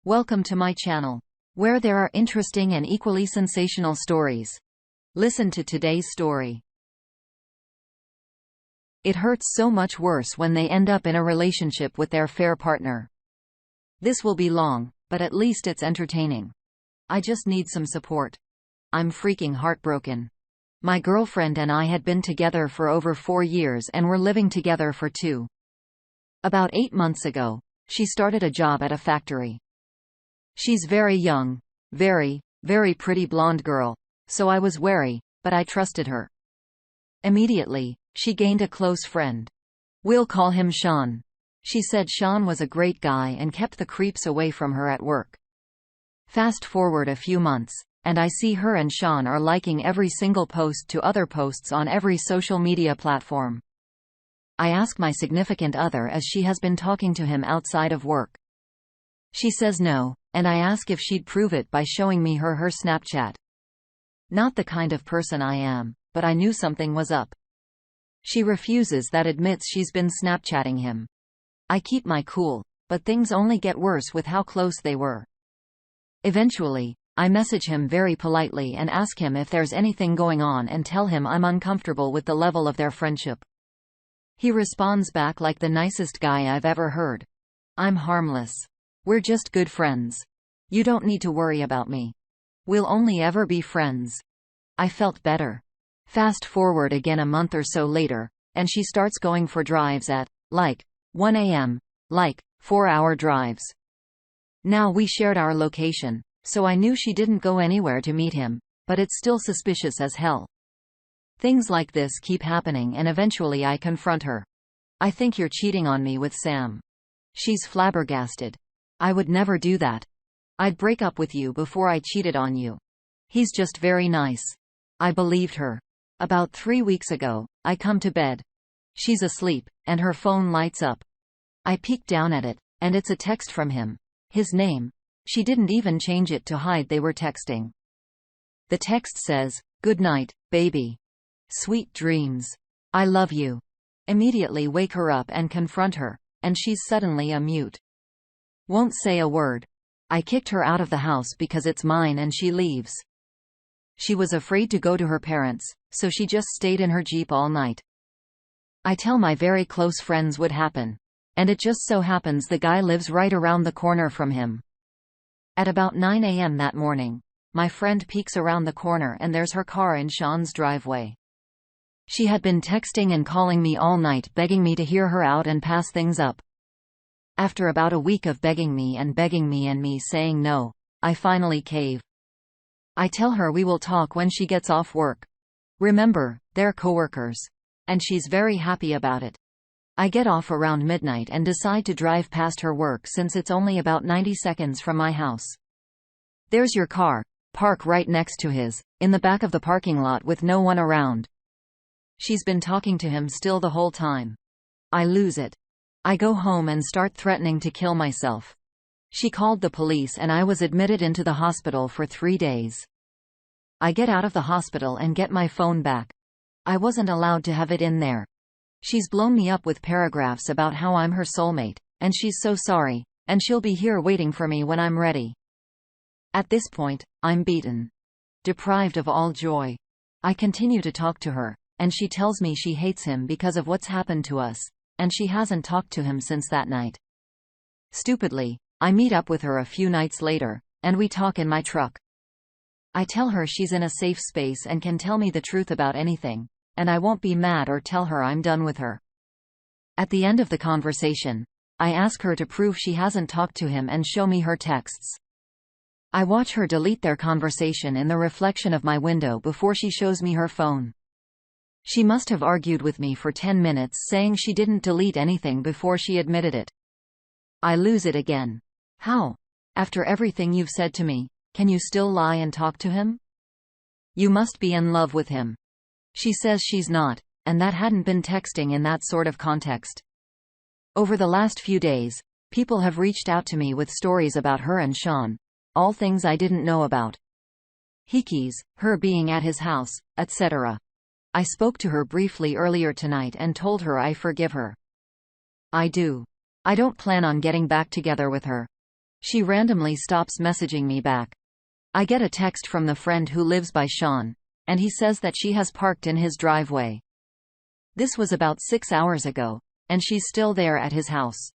Welcome to my channel, where there are interesting and equally sensational stories. Listen to today's story. It hurts so much worse when they end up in a relationship with their fair partner. This will be long, but at least it's entertaining. I just need some support. I'm freaking heartbroken. My girlfriend and I had been together for over 4 years and were living together for 2. About 8 months ago, she started a job at a factory. She's very young, very pretty blonde girl, so I was wary, but I trusted her. Immediately, she gained a close friend. We'll call him Sean. She said Sean was a great guy and kept the creeps away from her at work. Fast forward a few months, and I see her and Sean are liking every single post to other posts on every social media platform. I ask my significant other as she has been talking to him outside of work. She says no, and I ask if she'd prove it by showing me her Snapchat. Not the kind of person I am, but I knew something was up. She refuses, that admits she's been Snapchatting him. I keep my cool, but things only get worse with how close they were. Eventually, I message him very politely and ask him if there's anything going on and tell him I'm uncomfortable with the level of their friendship. He responds back like the nicest guy I've ever heard. I'm harmless. We're just good friends. You don't need to worry about me. We'll only ever be friends. I felt better. Fast forward again a month or so later, and she starts going for drives at, 1 a.m., 4-hour drives. Now we shared our location, so I knew she didn't go anywhere to meet him, but it's still suspicious as hell. Things like this keep happening and eventually I confront her. I think you're cheating on me with Sam. She's flabbergasted. I would never do that. I'd break up with you before I cheated on you. He's just very nice. I believed her. About 3 weeks ago, I come to bed. She's asleep, and her phone lights up. I peek down at it, and it's a text from him. His name. She didn't even change it to hide they were texting. The text says, "Good night, baby. Sweet dreams. I love you." Immediately wake her up and confront her, and she's suddenly a mute. Won't say a word. I kicked her out of the house because it's mine and she leaves. She was afraid to go to her parents, so she just stayed in her Jeep all night. I tell my very close friends what happened, and it just so happens the guy lives right around the corner from him. At about 9 a.m. that morning, my friend peeks around the corner and there's her car in Sean's driveway. She had been texting and calling me all night begging me to hear her out and pass things up. After about a week of begging me and me saying no, I finally cave. I tell her we will talk when she gets off work. Remember, they're coworkers. And she's very happy about it. I get off around midnight and decide to drive past her work since it's only about 90 seconds from my house. There's your car, park right next to his, in the back of the parking lot with no one around. She's been talking to him still the whole time. I lose it. I go home and start threatening to kill myself. She called the police and I was admitted into the hospital for 3 days. I get out of the hospital and get my phone back. I wasn't allowed to have it in there. She's blown me up with paragraphs about how I'm her soulmate, and she's so sorry, and she'll be here waiting for me when I'm ready. At this point, I'm beaten. Deprived of all joy. I continue to talk to her, and she tells me she hates him because of what's happened to us, and she hasn't talked to him since that night. Stupidly, I meet up with her a few nights later, and we talk in my truck. I tell her she's in a safe space and can tell me the truth about anything, and I won't be mad or tell her I'm done with her. At the end of the conversation, I ask her to prove she hasn't talked to him and show me her texts. I watch her delete their conversation in the reflection of my window before she shows me her phone. She must have argued with me for 10 minutes saying she didn't delete anything before she admitted it. I lose it again. How? After everything you've said to me, can you still lie and talk to him? You must be in love with him. She says she's not, and that hadn't been texting in that sort of context. Over the last few days, people have reached out to me with stories about her and Sean, all things I didn't know about. Hikis, her being at his house, etc. I spoke to her briefly earlier tonight and told her I forgive her. I do. I don't plan on getting back together with her. She randomly stops messaging me back. I get a text from the friend who lives by Sean, and he says that she has parked in his driveway. This was about 6 hours ago, and she's still there at his house.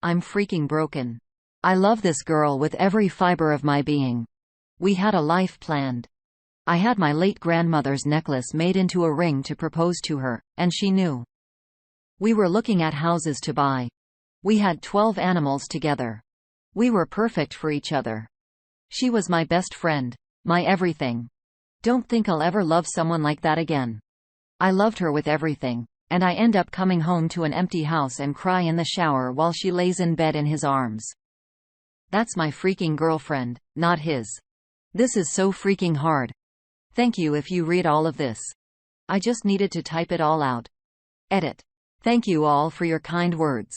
I'm freaking broken. I love this girl with every fiber of my being. We had a life planned. I had my late grandmother's necklace made into a ring to propose to her, and she knew. We were looking at houses to buy. We had 12 animals together. We were perfect for each other. She was my best friend, my everything. Don't think I'll ever love someone like that again. I loved her with everything, and I end up coming home to an empty house and cry in the shower while she lays in bed in his arms. That's my freaking girlfriend, not his. This is so freaking hard. Thank you if you read all of this. I just needed to type it all out. Edit. Thank you all for your kind words.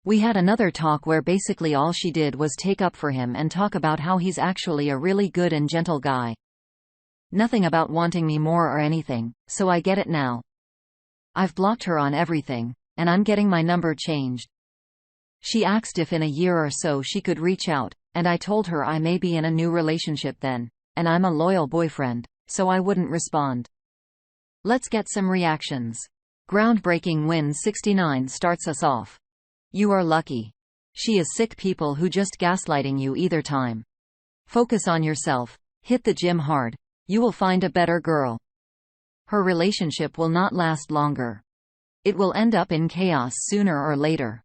We had another talk where basically all she did was take up for him and talk about how he's actually a really good and gentle guy. Nothing about wanting me more or anything, so I get it now. I've blocked her on everything, and I'm getting my number changed. She asked if in a year or so she could reach out, and I told her I may be in a new relationship then, and I'm a loyal boyfriend, so I wouldn't respond. Let's get some reactions. Groundbreaking Win 69 starts us off. You are lucky. She is sick people who just gaslighting you either time. Focus on yourself, hit the gym hard, you will find a better girl. Her relationship will not last longer. It will end up in chaos sooner or later.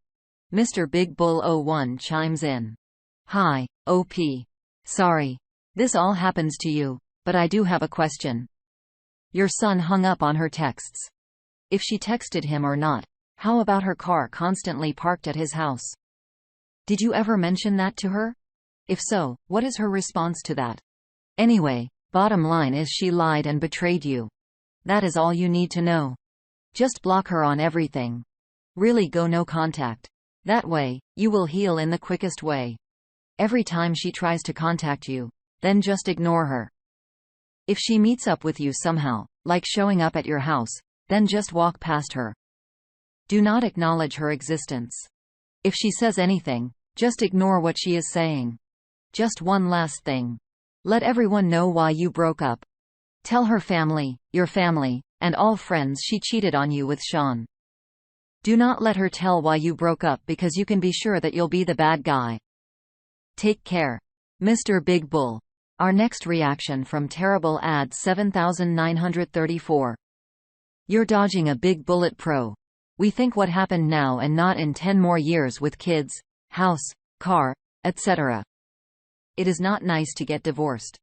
Mr. Big Bull 01 chimes in. Hi, OP. Sorry. This all happens to you, but I do have a question. Your son hung up on her texts. If she texted him or not, how about her car constantly parked at his house? Did you ever mention that to her? If so, what is her response to that? Anyway, bottom line is she lied and betrayed you. That is all you need to know. Just block her on everything. Really go no contact. That way, you will heal in the quickest way. Every time she tries to contact you, then just ignore her. If she meets up with you somehow, like showing up at your house, then just walk past her. Do not acknowledge her existence. If she says anything, just ignore what she is saying. Just one last thing. Let everyone know why you broke up. Tell her family, your family, and all friends she cheated on you with Sean. Do not let her tell why you broke up because you can be sure that you'll be the bad guy. Take care. Mr. Big Bull. Our next reaction from Terrible Ad 7934. You're dodging a big bullet, pro. We think what happened now and not in 10 more years with kids, house, car, etc. It is not nice to get divorced.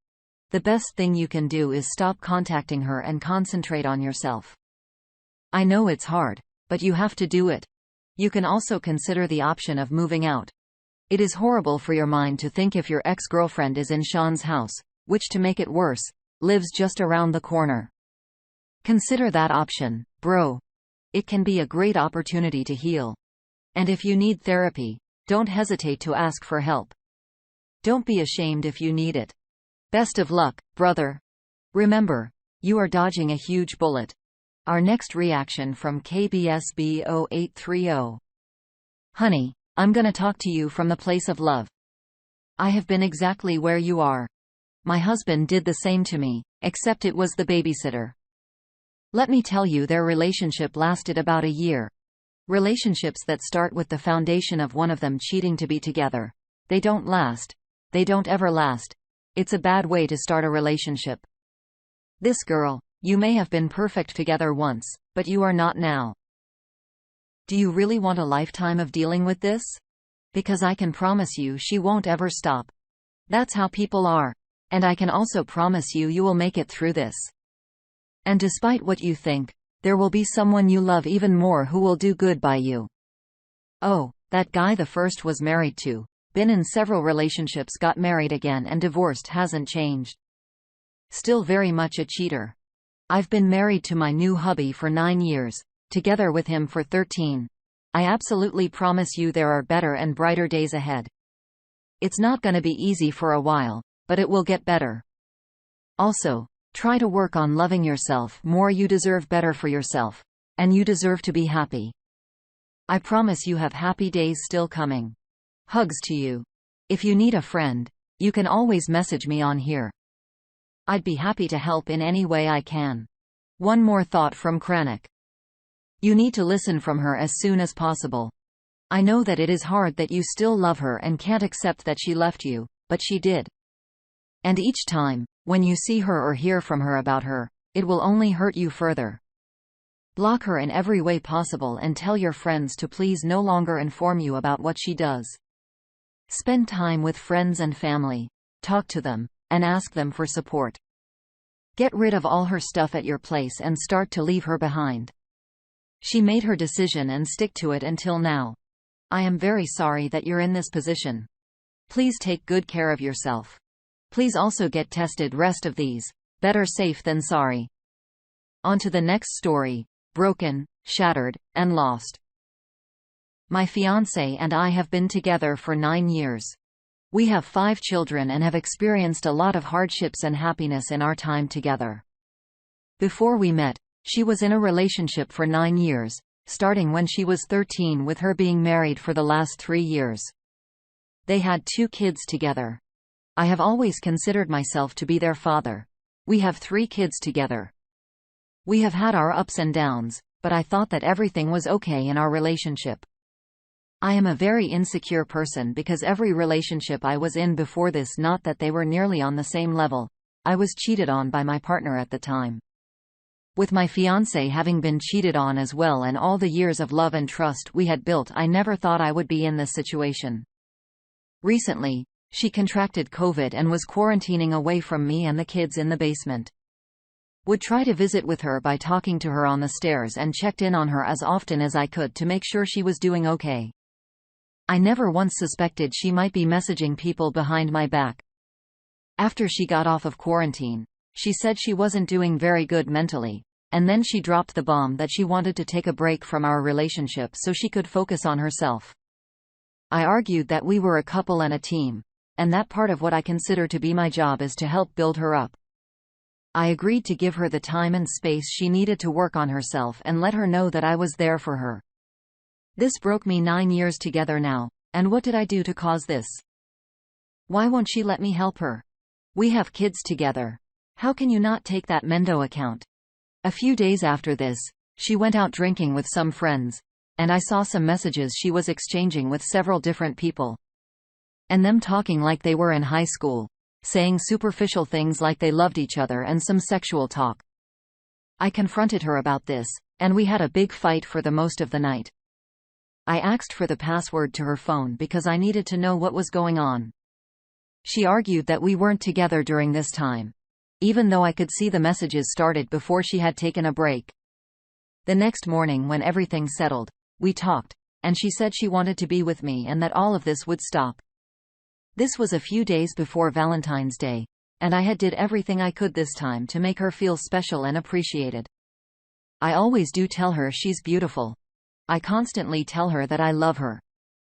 The best thing you can do is stop contacting her and concentrate on yourself. I know it's hard, but you have to do it. You can also consider the option of moving out. It is horrible for your mind to think if your ex-girlfriend is in Sean's house, which, to make it worse, lives just around the corner. Consider that option, bro. It can be a great opportunity to heal. And if you need therapy, don't hesitate to ask for help. Don't be ashamed if you need it. Best of luck, brother. Remember, you are dodging a huge bullet. Our next reaction from KBSB 0830. Honey, I'm gonna talk to you from the place of love. I have been exactly where you are. My husband did the same to me, except it was the babysitter. Let me tell you, their relationship lasted about a year. Relationships that start with the foundation of one of them cheating to be together, they don't last. They don't ever last. It's a bad way to start a relationship. This girl, you may have been perfect together once, but you are not now. Do you really want a lifetime of dealing with this? Because I can promise you she won't ever stop. That's how people are. And I can also promise you you will make it through this. And despite what you think, there will be someone you love even more who will do good by you. Oh, that guy the first was married to, been in several relationships, got married again and divorced, hasn't changed. Still very much a cheater. I've been married to my new hubby for 9 years, together with him for 13. I absolutely promise you there are better and brighter days ahead. It's not gonna be easy for a while, but it will get better. Also, try to work on loving yourself more. You deserve better for yourself. And you deserve to be happy. I promise you have happy days still coming. Hugs to you. If you need a friend, you can always message me on here. I'd be happy to help in any way I can. One more thought from Kranich. You need to listen from her as soon as possible. I know that it is hard that you still love her and can't accept that she left you, but she did. And each time, when you see her or hear from her about her, it will only hurt you further. Block her in every way possible and tell your friends to please no longer inform you about what she does. Spend time with friends and family, talk to them, and ask them for support. Get rid of all her stuff at your place and start to leave her behind. She made her decision and stick to it until now. I am very sorry that you're in this position. Please take good care of yourself. Please also get tested. Rest of these. Better safe than sorry. On to the next story. Broken, shattered, and lost. My fiancé and I have been together for 9 years. We have 5 children and have experienced a lot of hardships and happiness in our time together. Before we met, she was in a relationship for 9 years, starting when she was 13 with her being married for the last 3 years. They had 2 kids together. I have always considered myself to be their father. We have 3 kids together. We have had our ups and downs, but I thought that everything was okay in our relationship. I am a very insecure person because every relationship I was in before this, not that they were nearly on the same level, I was cheated on by my partner at the time. With my fiancé having been cheated on as well and all the years of love and trust we had built, I never thought I would be in this situation. Recently, she contracted COVID and was quarantining away from me and the kids in the basement. Would try to visit with her by talking to her on the stairs and checked in on her as often as I could to make sure she was doing okay. I never once suspected she might be messaging people behind my back. After she got off of quarantine, she said she wasn't doing very good mentally, and then she dropped the bomb that she wanted to take a break from our relationship so she could focus on herself. I argued that we were a couple and a team, and that part of what I consider to be my job is to help build her up. I agreed to give her the time and space she needed to work on herself and let her know that I was there for her. This broke me. 9 years together now, and what did I do to cause this? Why won't she let me help her? We have kids together. How can you not take that Mendo account? A few days after this, she went out drinking with some friends, and I saw some messages she was exchanging with several different people. And them talking like they were in high school, saying superficial things like they loved each other and some sexual talk. I confronted her about this, and we had a big fight for the most of the night. I asked for the password to her phone because I needed to know what was going on. She argued that we weren't together during this time, even though I could see the messages started before she had taken a break. The next morning when everything settled, we talked, and she said she wanted to be with me and that all of this would stop. This was a few days before Valentine's Day, and I had did everything I could this time to make her feel special and appreciated. I always do tell her she's beautiful. I constantly tell her that I love her.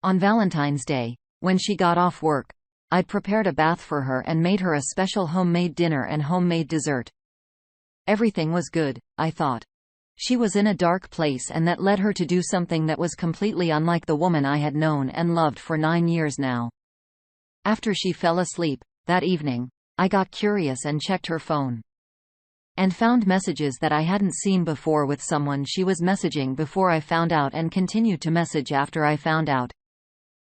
On Valentine's Day, when she got off work, I'd prepared a bath for her and made her a special homemade dinner and homemade dessert. Everything was good, I thought. She was in a dark place and that led her to do something that was completely unlike the woman I had known and loved for 9 years now. After she fell asleep, that evening, I got curious and checked her phone. And found messages that I hadn't seen before with someone she was messaging before I found out and continued to message after I found out.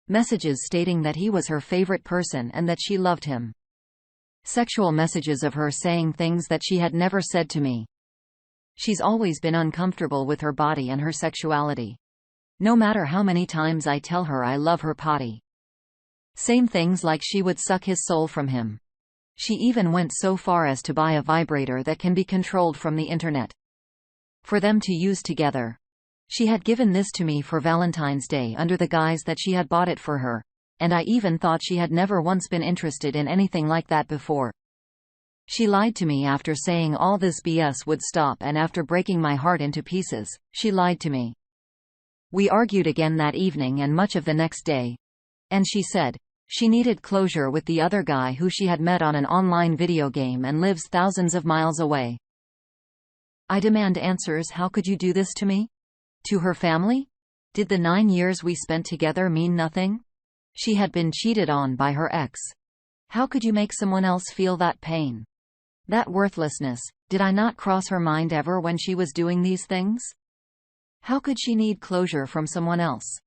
Messages stating that he was her favorite person and that she loved him. Sexual messages of her saying things that she had never said to me. She's always been uncomfortable with her body and her sexuality. No matter how many times I tell her I love her potty. Same things like she would suck his soul from him. She even went so far as to buy a vibrator that can be controlled from the internet. For them to use together. She had given this to me for Valentine's Day under the guise that she had bought it for her, and I even thought she had never once been interested in anything like that before. She lied to me after saying all this BS would stop, and after breaking my heart into pieces, she lied to me. We argued again that evening and much of the next day. And she said she needed closure with the other guy who she had met on an online video game and lives thousands of miles away. I demand answers. How could you do this to me? To her family? Did the 9 years we spent together mean nothing? She had been cheated on by her ex. How could you make someone else feel that pain? That worthlessness, did I not cross her mind ever when she was doing these things? How could she need closure from someone else?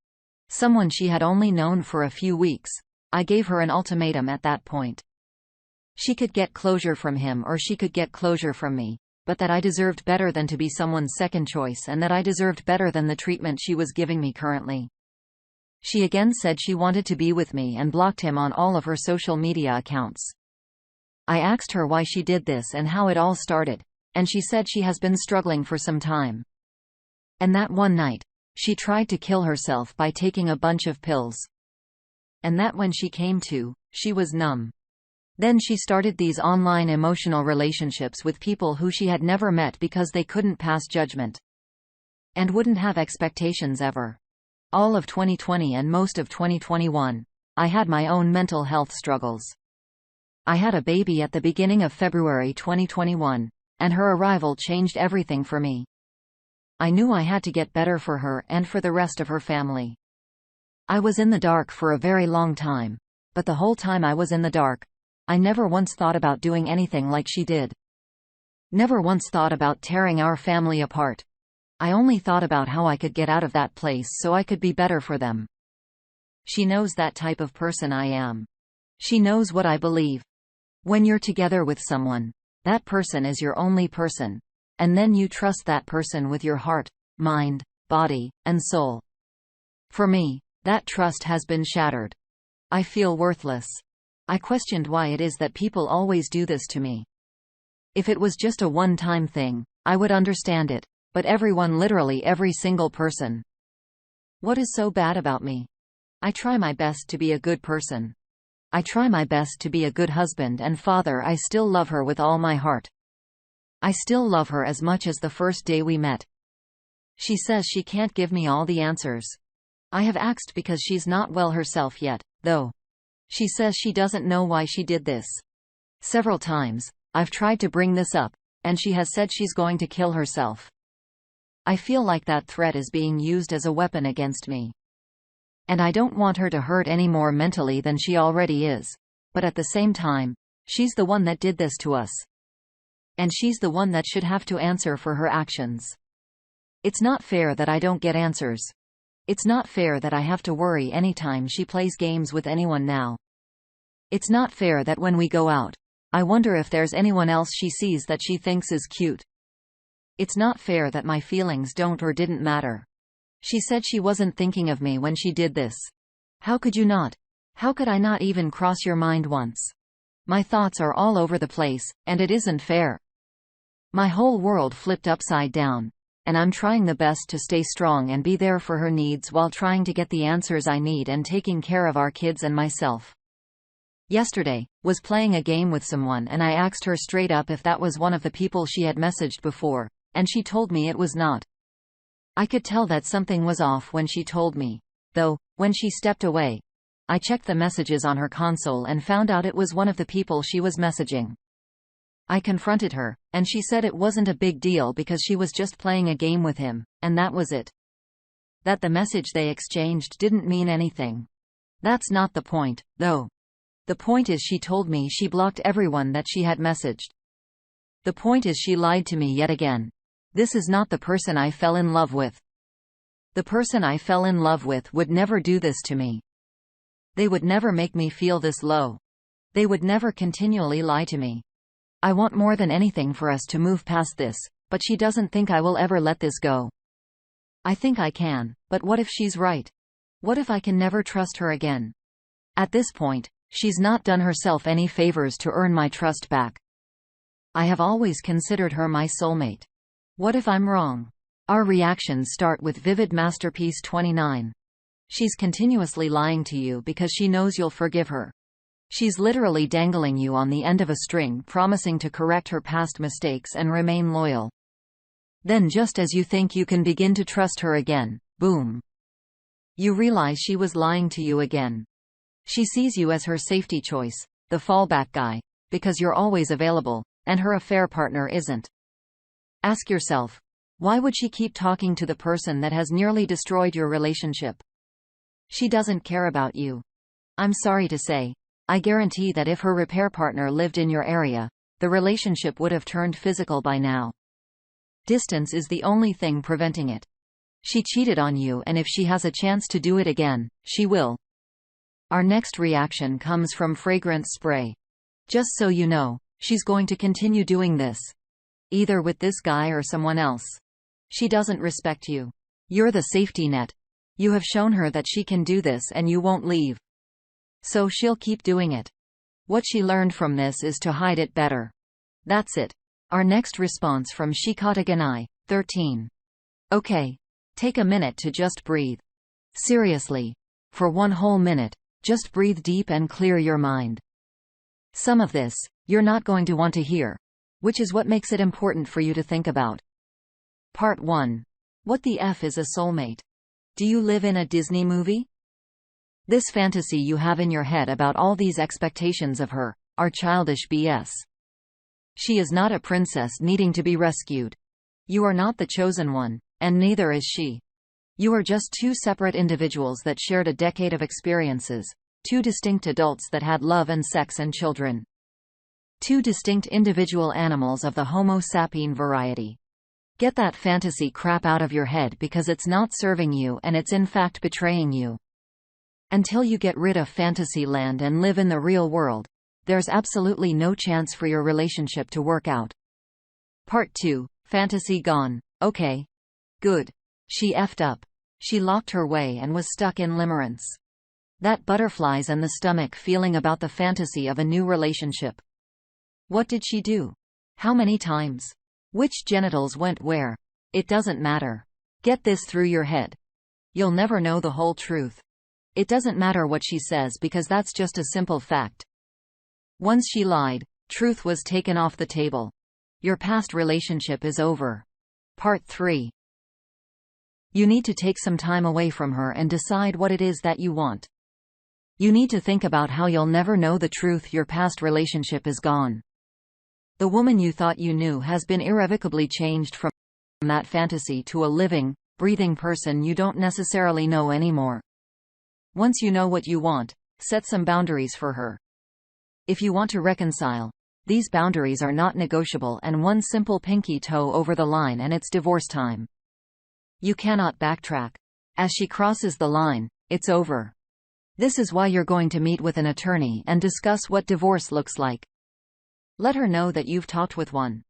Someone she had only known for a few weeks. I gave her an ultimatum at that point. She could get closure from him or she could get closure from me, but that I deserved better than to be someone's second choice and that I deserved better than the treatment she was giving me currently. She again said she wanted to be with me and blocked him on all of her social media accounts. I asked her why she did this and how it all started, and she said she has been struggling for some time. And that one night, she tried to kill herself by taking a bunch of pills. And that when she came to, she was numb. Then she started these online emotional relationships with people who she had never met because they couldn't pass judgment. And wouldn't have expectations ever. All of 2020 and most of 2021, I had my own mental health struggles. I had a baby at the beginning of February 2021, and her arrival changed everything for me. I knew I had to get better for her and for the rest of her family. I was in the dark for a very long time, but the whole time I was in the dark, I never once thought about doing anything like she did. Never once thought about tearing our family apart. I only thought about how I could get out of that place so I could be better for them. She knows that type of person I am. She knows what I believe. When you're together with someone, that person is your only person, and then you trust that person with your heart, mind, body, and soul. For me, that trust has been shattered. I feel worthless. I questioned why it is that people always do this to me. If it was just a one-time thing, I would understand it, but everyone, literally every single person. What is so bad about me? I try my best to be a good person. I try my best to be a good husband and father. I still love her with all my heart. I still love her as much as the first day we met. She says she can't give me all the answers. I have asked because she's not well herself yet, though. She says she doesn't know why she did this. Several times, I've tried to bring this up, and she has said she's going to kill herself. I feel like that threat is being used as a weapon against me. And I don't want her to hurt any more mentally than she already is. But at the same time, she's the one that did this to us. And she's the one that should have to answer for her actions. It's not fair that I don't get answers. It's not fair that I have to worry anytime she plays games with anyone now. It's not fair that when we go out, I wonder if there's anyone else she sees that she thinks is cute. It's not fair that my feelings don't or didn't matter. She said she wasn't thinking of me when she did this. How could you not? How could I not even cross your mind once? My thoughts are all over the place, and it isn't fair. My whole world flipped upside down, and I'm trying the best to stay strong and be there for her needs while trying to get the answers I need and taking care of our kids and myself. Yesterday, was playing a game with someone and I asked her straight up if that was one of the people she had messaged before, and she told me it was not. I could tell that something was off when she told me, though. When she stepped away, I checked the messages on her console and found out it was one of the people she was messaging. I confronted her, and she said it wasn't a big deal because she was just playing a game with him, and that was it. That the message they exchanged didn't mean anything. That's not the point, though. The point is she told me she blocked everyone that she had messaged. The point is she lied to me yet again. This is not the person I fell in love with. The person I fell in love with would never do this to me. They would never make me feel this low. They would never continually lie to me. I want more than anything for us to move past this, but she doesn't think I will ever let this go. I think I can, but what if she's right? What if I can never trust her again? At this point, she's not done herself any favors to earn my trust back. I have always considered her my soulmate. What if I'm wrong? Our reactions start with vivid masterpiece 29. She's continuously lying to you because she knows you'll forgive her. She's literally dangling you on the end of a string, promising to correct her past mistakes and remain loyal. Then just as you think you can begin to trust her again, boom. You realize she was lying to you again. She sees you as her safety choice, the fallback guy, because you're always available, and her affair partner isn't. Ask yourself, why would she keep talking to the person that has nearly destroyed your relationship? She doesn't care about you. I'm sorry to say, I guarantee that if her repair partner lived in your area, the relationship would have turned physical by now. Distance is the only thing preventing it. She cheated on you, and if she has a chance to do it again, she will. Our next reaction comes from fragrance spray. Just so you know, she's going to continue doing this. Either with this guy or someone else. She doesn't respect you. You're the safety net. You have shown her that she can do this and you won't leave. So she'll keep doing it. What she learned from this is to hide it better. That's it. Our next response from Shikataganai, 13. Okay. Take a minute to just breathe. Seriously. For one whole minute, just breathe deep and clear your mind. Some of this, you're not going to want to hear. Which is what makes it important for you to think about. Part 1. What the F is a soulmate? Do you live in a Disney movie? This fantasy you have in your head about all these expectations of her are childish BS. She is not a princess needing to be rescued. You are not the chosen one, and neither is she. You are just two separate individuals that shared a decade of experiences, two distinct adults that had love and sex and children. Two distinct individual animals of the Homo sapien variety. Get that fantasy crap out of your head because it's not serving you and it's in fact betraying you. Until you get rid of fantasy land and live in the real world, there's absolutely no chance for your relationship to work out. Part 2. Fantasy gone. Okay. Good. She effed up. She locked her way and was stuck in limerence. That butterflies in the stomach feeling about the fantasy of a new relationship. What did she do? How many times? Which genitals went where? It doesn't matter. Get this through your head. You'll never know the whole truth. It doesn't matter what she says because that's just a simple fact. Once she lied, truth was taken off the table. Your past relationship is over. Part 3. You need to take some time away from her and decide what it is that you want. You need to think about how you'll never know the truth. Your past relationship is gone. The woman you thought you knew has been irrevocably changed from that fantasy to a living, breathing person you don't necessarily know anymore. Once you know what you want, set some boundaries for her. If you want to reconcile, these boundaries are not negotiable, and one simple pinky toe over the line and it's divorce time. You cannot backtrack. As she crosses the line, it's over. This is why you're going to meet with an attorney and discuss what divorce looks like. Let her know that you've talked with one.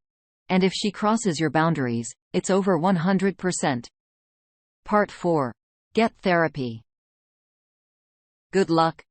And if she crosses your boundaries, it's over 100%. Part 4. Get therapy. Good luck.